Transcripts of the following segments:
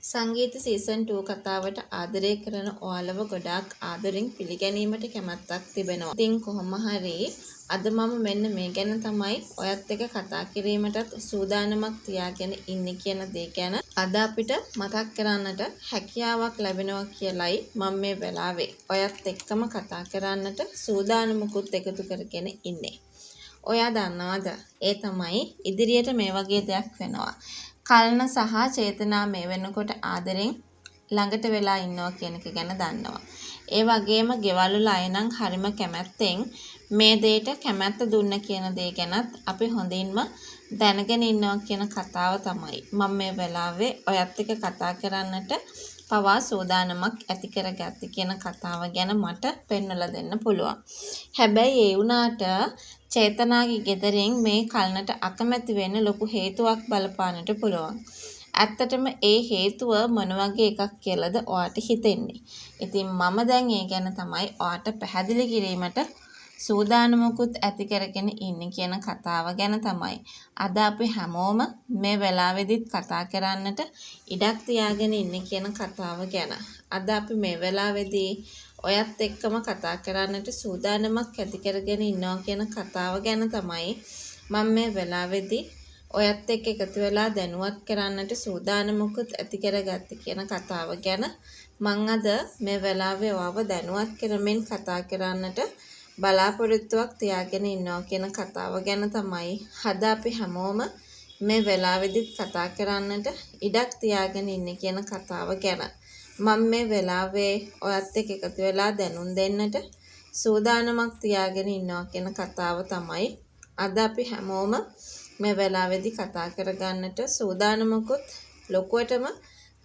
සංගීත සීසන් 2 කතාවට ආදරය කරන ඔයාලව ගොඩාක් ආදරෙන් පිළිගැනීමට කැමැත්තක් තිබෙනවා. ඉතින් කොහොම හරි අද මම මෙන්න මේ ගැන තමයි ඔයත් එක්ක කතා කිරීමටත් සූදානමක් තියාගෙන ඉන්නේ කියන දේ ගැන අද අපිට මතක් කරන්නට හැකියාවක් ලැබෙනවා කියලයි මම මේ වෙලාවේ ඔයත් එක්කම කතා කරන්නට සූදානමකුත් එකතු කරගෙන ඉන්නේ. ඔයා දන්නවද? ඒ තමයි ඉදිරියට මේ වගේ දෙයක් වෙනවා. කල්න සහ චේතනා මේ වෙනකොට ආදරෙන් ළඟට වෙලා ඉන්නවා කියන එක ගැන දන්නවා. ඒ වගේම ගෙවල් වල අය නම් හරිම කැමැත්තෙන් මේ දෙයට කැමැත්ත දුන්න කියන දේ ගැනත් අපි හොඳින්ම දැනගෙන ඉන්නවා කියන කතාව තමයි මම මේ වෙලාවේ ඔයත් එක්ක කතා කරන්නට පවා සූදානමක් ඇති කරගත්තේ කියන කතාව ගැන මට පෙන්වලා දෙන්න පුළුවන්. හැබැයි ඒ වුණාට චේතනාගේ ගෙදරින් මේ කල්නට අකමැති වෙන්න ලොකු හේතුවක් බලපාන්නට පුළුවන්. ඇත්තටම ඒ හේතුව මොන වගේ එකක් කියලාද ඔයාට හිතෙන්නේ? ඉතින් මම දැන් ඒ ගැන තමයි ඔයාට පැහැදිලි කිරීමට සූදානමකුත් ඇති කරගෙන ඉන්නේ කියන කතාව ගැන තමයි අද අපි හැමෝම මේ වෙලාවේදීත් කතා කරන්නට ඉඩක් තියාගෙන ඉන්නේ කියන කතාව ගැන. අද අපි මේ වෙලාවේදී ඔයත් එක්කම කතා කරන්නට සූදානමක් ඇති කරගෙන ඉන්නවා කියන කතාව ගැන තමයි මම මේ වෙලාවේදී ඔයත් එක්ක එකතු වෙලා දැනුවත් කරන්නට සූදානමකුත් ඇති කරගත්තේ කියන කතාව ගැන මම අද මේ වෙලාවේ ඔයව දැනුවත් කරමින් කතා කරන්නට බලාපොරොත්තුවක් තියාගෙන ඉන්නවා කියන කතාව ගැන තමයි අද අපි හැමෝම මේ වෙලාවේදීත් කතා කරන්නට ඉඩක් තියාගෙන ඉන්නේ කියන කතාව ගැන. මම මේ වෙලාවේ ඔයත් එක්ක එකතු වෙලා දැනුම් දෙන්නට සූදානමක් තියාගෙන ඉන්නවා කියන කතාව තමයි අද අපි හැමෝම මේ වෙලාවේදී කතා කරගන්නට සූදානමකුත් ලොකුවටම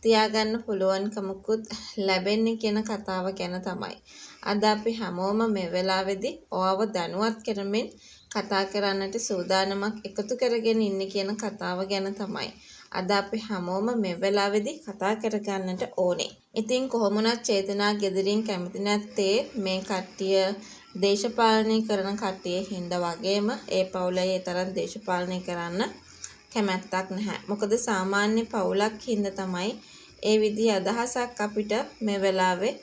තියාගන්න පුළුවන්කමකුත් ලැබෙන්නේ කියන කතාව ගැන තමයි අද අපි හැමෝම මේ වෙලාවේදී ඔයව දැනුවත් කරමින් කතා කරන්නට සූදානමක් එකතු කරගෙන ඉන්නේ කියන කතාව ගැන තමයි අද අපි හැමෝම මේ වෙලාවේදී කතා කරගන්නට ඕනේ. ඉතින් කොහොමුණත් චේතනා ගෙදරින් කැමති නැත්තේ මේ කට්ටිය දේශපාලනය කරන කට්ටිය හින්දා වගේම ඒ පවුලේ ඒ තරම් දේශපාලනය කරන්න කැමැත්තක් නැහැ. මොකද සාමාන්‍ය පවුලක් හින්දා තමයි ඒ විදිහ අදහසක් අපිට මේ වෙලාවේ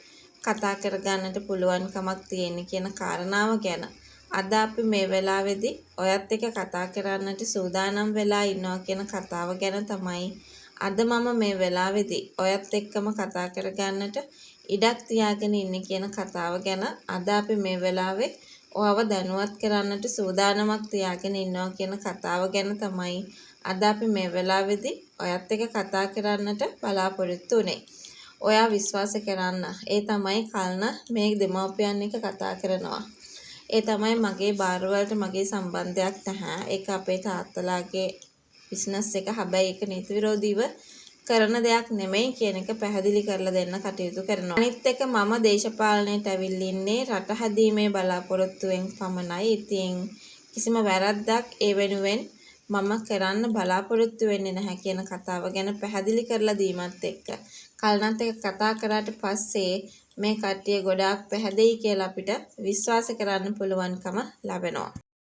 කතා කරගන්නට පුළුවන්කමක් තියෙන කියන කාරණාව ගැන අද අපි මේ වෙලාවේදී ඔයත් එක්ක කතා කරන්නට සූදානම් වෙලා ඉන්නවා කියන කතාව ගැන තමයි අද මම මේ වෙලාවේදී ඔයත් එක්කම කතා කරගන්නට ඉඩක් තියාගෙන ඉන්නේ කියන කතාව ගැන අද අපි මේ වෙලාවේ ඔයව දැනුවත් කරන්නට සූදානමක් තියාගෙන ඉන්නවා කියන කතාව ගැන තමයි අද අපි මේ වෙලාවේදී ඔයත් එක්ක කතා කරන්නට බලාපොරොත්තු වෙන්නේ. ඔයා විශ්වාස කරන්න. ඒ තමයි කල්න මේ දෙමව්පියන් එක්ක කතා කරනවා. ඒ තමයි මගේ බාරවලට මගේ සම්බන්ධයක් නැහැ. ඒක අපේ තාත්තලාගේ බිස්නස් එක. හැබැයි ඒක නීති විරෝධීව කරන දෙයක් නෙමෙයි කියන එක පැහැදිලි කරලා දෙන්න කටයුතු කරනවා. අනිත් එක මම දේශපාලනයට ඇවිල්ලා ඉන්නේ රට හැදීමේ බලාපොරොත්තුවෙන් පමණයි. ඉතින් කිසිම වැරද්දක් ඒ වෙනුවෙන් මම කරන්න බලාපොරොත්තු වෙන්නේ නැහැ කියන කතාව ගැන පැහැදිලි කරලා දීමත් එක්ක කල්නත් එක්ක කතා කරාට පස්සේ මේ කට්ටිය ගොඩාක් පැහැදිලි කියලා අපිට විශ්වාස කරන්න පුළුවන්කම ලැබෙනවා.